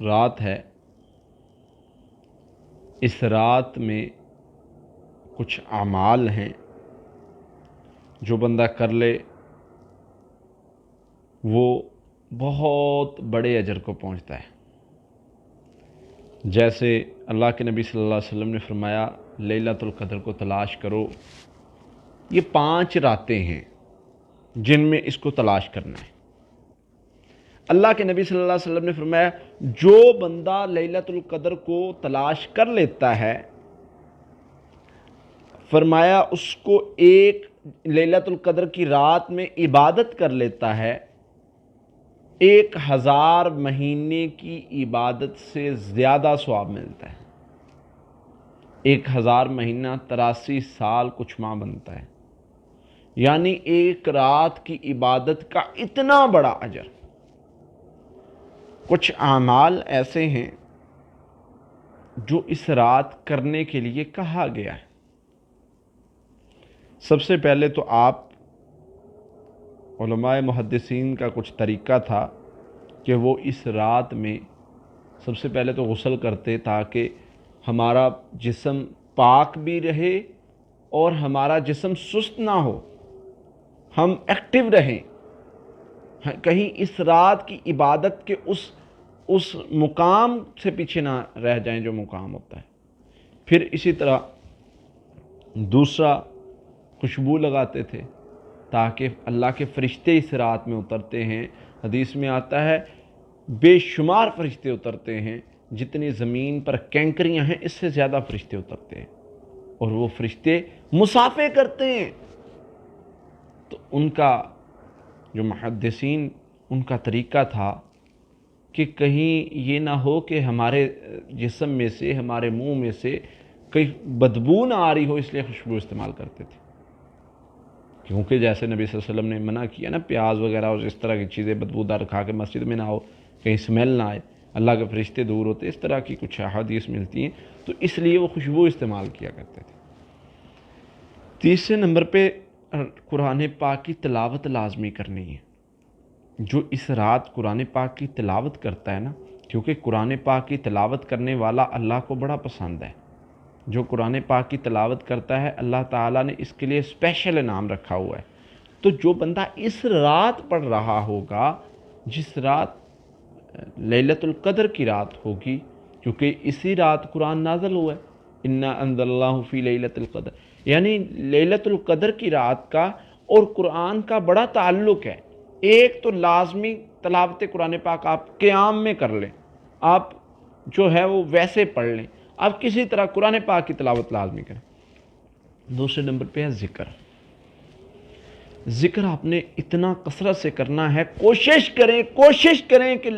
رات ہے، اس رات میں کچھ اعمال ہیں جو بندہ کر لے وہ بہت بڑے اجر کو پہنچتا ہے۔ جیسے اللہ کے نبی صلی اللہ علیہ وسلم نے فرمایا لیلۃ القدر کو تلاش کرو۔ یہ 5 راتیں ہیں جن میں اس کو تلاش کرنا ہے۔ اللہ کے نبی صلی اللہ علیہ وسلم نے فرمایا جو بندہ لیلۃ القدر کو تلاش کر لیتا ہے، فرمایا اس کو ایک لیلۃ القدر کی رات میں عبادت کر لیتا ہے، 1000 مہینے کی عبادت سے زیادہ ثواب ملتا ہے۔ 1000 مہینہ 83 سال کچھ ماہ بنتا ہے، یعنی ایک رات کی عبادت کا اتنا بڑا اجر۔ کچھ اعمال ایسے ہیں جو اس رات کرنے کے لیے کہا گیا ہے۔ سب سے پہلے تو آپ علماء محدثین کا کچھ طریقہ تھا کہ وہ اس رات میں سب سے پہلے تو غسل کرتے تاکہ ہمارا جسم پاک بھی رہے اور ہمارا جسم سست نہ ہو، ہم ایکٹیو رہیں، کہیں اس رات کی عبادت کے اس مقام سے پیچھے نہ رہ جائیں جو مقام ہوتا ہے۔ پھر اسی طرح دوسرا خوشبو لگاتے تھے تاکہ اللہ کے فرشتے اس رات میں اترتے ہیں۔ حدیث میں آتا ہے بے شمار فرشتے اترتے ہیں، جتنی زمین پر کینکریاں ہیں اس سے زیادہ فرشتے اترتے ہیں، اور وہ فرشتے مصافحے کرتے ہیں۔ تو ان کا جو محدثین ان کا طریقہ تھا کہ کہیں یہ نہ ہو کہ ہمارے جسم میں سے، ہمارے منہ میں سے کہیں بدبو نہ آ رہی ہو، اس لیے خوشبو استعمال کرتے تھے۔ کیونکہ جیسے نبی صلی اللہ علیہ وسلم نے منع کیا نا، پیاز وغیرہ اور اس طرح کی چیزیں بدبودار کھا کے مسجد میں نہ ہو، کہیں اسمیل نہ آئے، اللہ کے فرشتے دور ہوتے، اس طرح کی کچھ احادیث ملتی ہیں، تو اس لیے وہ خوشبو استعمال کیا کرتے تھے۔ تیسرے نمبر پہ قرآن پاک کی تلاوت لازمی کرنی ہے۔ جو اس رات قرآن پاک کی تلاوت کرتا ہے نا، کیونکہ قرآن پاک کی تلاوت کرنے والا اللہ کو بڑا پسند ہے، جو قرآن پاک کی تلاوت کرتا ہے اللہ تعالیٰ نے اس کے لیے اسپیشل انعام رکھا ہوا ہے۔ تو جو بندہ اس رات پڑھ رہا ہوگا، جس رات لیلۃ القدر کی رات ہوگی، کیونکہ اسی رات قرآن نازل ہوا ہے، انا انزلناہ فی لیلۃ القدر، یعنی لیلۃ القدر کی رات کا اور قرآن کا بڑا تعلق ہے۔ ایک تو لازمی تلاوت قرآن پاک آپ قیام میں کر لیں، آپ جو ہے وہ ویسے پڑھ لیں، آپ کسی طرح قرآن پاک کی تلاوت لازمی کریں۔ دوسرے نمبر پہ ہے ذکر۔ ذکر آپ نے اتنا کثرت سے کرنا ہے، کوشش کریں کہ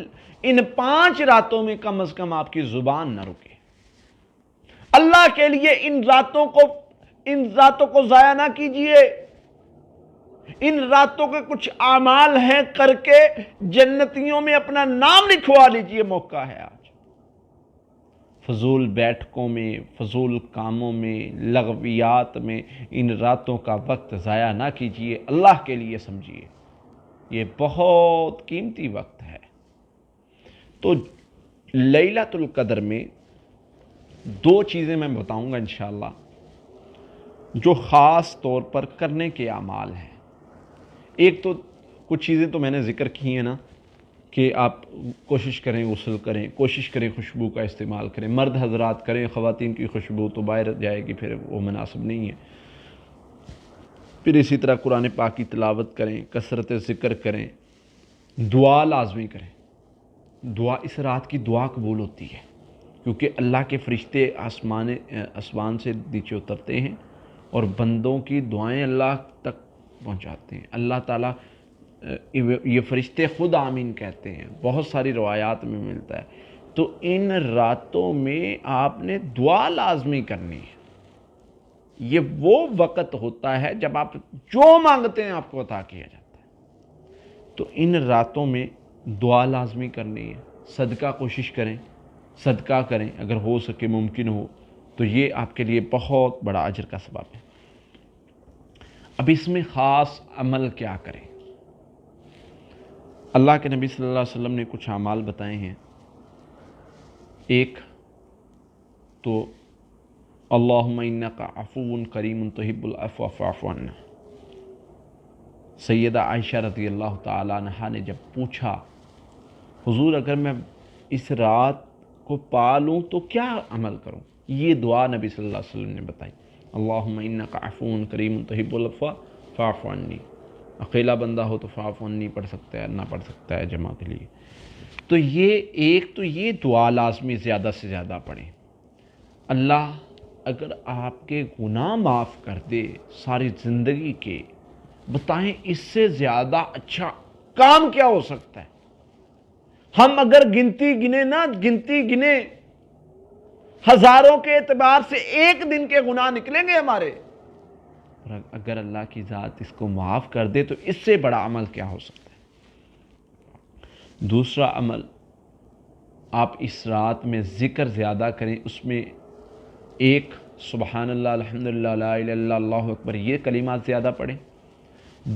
ان 5 راتوں میں کم از کم آپ کی زبان نہ رکے۔ اللہ کے لیے ان راتوں کو ضائع نہ کیجئے۔ ان راتوں کے کچھ اعمال ہیں، کر کے جنتیوں میں اپنا نام لکھوا لیجئے، موقع ہے آج۔ فضول بیٹھکوں میں، فضول کاموں میں، لغویات میں ان راتوں کا وقت ضائع نہ کیجئے، اللہ کے لیے سمجھیے، یہ بہت قیمتی وقت ہے۔ تو لیلۃ القدر میں 2 چیزیں میں بتاؤں گا انشاءاللہ جو خاص طور پر کرنے کے اعمال ہیں۔ ایک تو کچھ چیزیں تو میں نے ذکر کی ہیں نا، کہ آپ کوشش کریں غسل کریں، کوشش کریں خوشبو کا استعمال کریں، مرد حضرات کریں، خواتین کی خوشبو تو باہر جائے گی، پھر وہ مناسب نہیں ہے۔ پھر اسی طرح قرآن پاک کی تلاوت کریں، کثرت ذکر کریں، دعا لازمی کریں۔ دعا، اس رات کی دعا قبول ہوتی ہے، کیونکہ اللہ کے فرشتے آسمان سے نیچے اترتے ہیں اور بندوں کی دعائیں اللہ تک پہنچاتے ہیں۔ اللہ تعالیٰ یہ فرشتے خود آمین کہتے ہیں، بہت ساری روایات میں ملتا ہے۔ تو ان راتوں میں آپ نے دعا لازمی کرنی ہے۔ یہ وہ وقت ہوتا ہے جب آپ جو مانگتے ہیں آپ کو عطا کیا جاتا ہے۔ تو ان راتوں میں دعا لازمی کرنی ہے۔ صدقہ کوشش کریں، صدقہ کریں اگر ہو سکے، ممکن ہو تو یہ آپ کے لیے بہت بڑا اجر کا سبب ہے۔ اب اس میں خاص عمل کیا کریں؟ اللہ کے نبی صلی اللہ علیہ وسلم نے کچھ اعمال بتائے ہیں ایک تو اللہم انکا عفو کریم تحب العفو فاعف عنا۔ سیدہ عائشہ رضی اللہ تعالیٰ عنہا نے جب پوچھا حضور اگر میں اس رات کو پالوں تو کیا عمل کروں، یہ دعا نبی صلی اللہ علیہ وسلم نے بتائی، اللہم انکا عفو کریم تحب العفو فاعف عنی۔ اکیلا بندہ ہو تو فاعف عنی پڑھ سکتا ہے، نہ پڑھ سکتا ہے جمع کے لیے۔ تو یہ دعا لازمی زیادہ سے زیادہ پڑھیں۔ اللہ اگر آپ کے گناہ معاف کر دے ساری زندگی کے، بتائیں اس سے زیادہ اچھا کام کیا ہو سکتا ہے؟ ہم اگر گنتی گنے ہزاروں کے اعتبار سے ایک دن کے گناہ نکلیں گے ہمارے، اور اگر اللہ کی ذات اس کو معاف کر دے تو اس سے بڑا عمل کیا ہو سکتا ہے؟ دوسرا عمل، آپ اس رات میں ذکر زیادہ کریں، اس میں ایک سبحان اللہ الحمدللہ لا الہ الا اللہ اللہ اکبر یہ کلمات زیادہ پڑھیں۔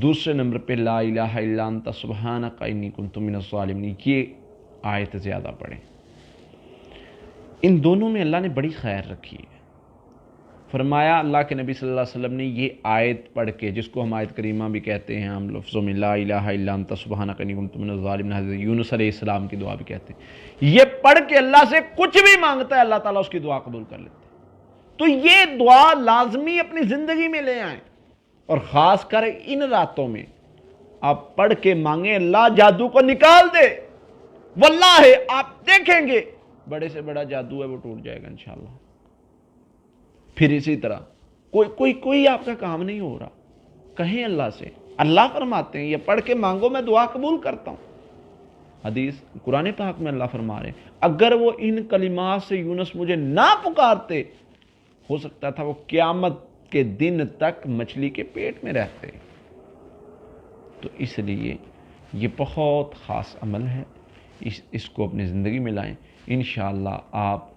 دوسرے نمبر پہ لا الہ الا انت سبحانک انی کنت من الظالمین یہ آیت زیادہ پڑھیں۔ ان دونوں میں اللہ نے بڑی خیر رکھی ہے۔ فرمایا اللہ کے نبی صلی اللہ علیہ وسلم نے یہ آیت پڑھ کے، جس کو ہم آیت کریمہ بھی کہتے ہیں، ہم لفظوں میں لا الہ الا انت سبحانک انی کنت من الظالمین، حضرت یونس علیہ السلام کی دعا بھی کہتے ہیں، یہ پڑھ کے اللہ سے کچھ بھی مانگتا ہے اللہ تعالیٰ اس کی دعا قبول کر لیتے ہیں۔ تو یہ دعا لازمی اپنی زندگی میں لے آئیں، اور خاص کر ان راتوں میں آپ پڑھ کے مانگیں اللہ جادو کو نکال دے، واللہ آپ دیکھیں گے بڑے سے بڑا جادو ہے وہ ٹوٹ جائے گا انشاءاللہ۔ پھر اسی طرح کوئی آپ کا کام نہیں ہو رہا، کہیں اللہ سے، اللہ فرماتے ہیں یہ پڑھ کے مانگو میں دعا قبول کرتا ہوں۔ حدیث قرآن پاک میں اللہ فرما رہے ہیں اگر وہ ان کلمات سے یونس مجھے نہ پکارتے، ہو سکتا تھا وہ قیامت کے دن تک مچھلی کے پیٹ میں رہتے۔ تو اس لیے یہ بہت خاص عمل ہے، اس کو اپنی زندگی میں لائیں، انشاءاللہ آپ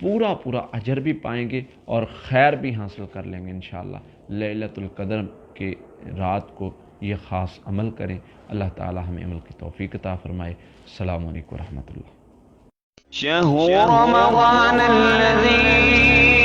پورا اجر بھی پائیں گے اور خیر بھی حاصل کر لیں گے انشاءاللہ۔ لیلۃ القدر کے رات کو یہ خاص عمل کریں، اللہ تعالی ہمیں عمل کی توفیق عطا فرمائے۔ السلام علیکم ورحمۃ اللہ۔ شهر رمضان الذي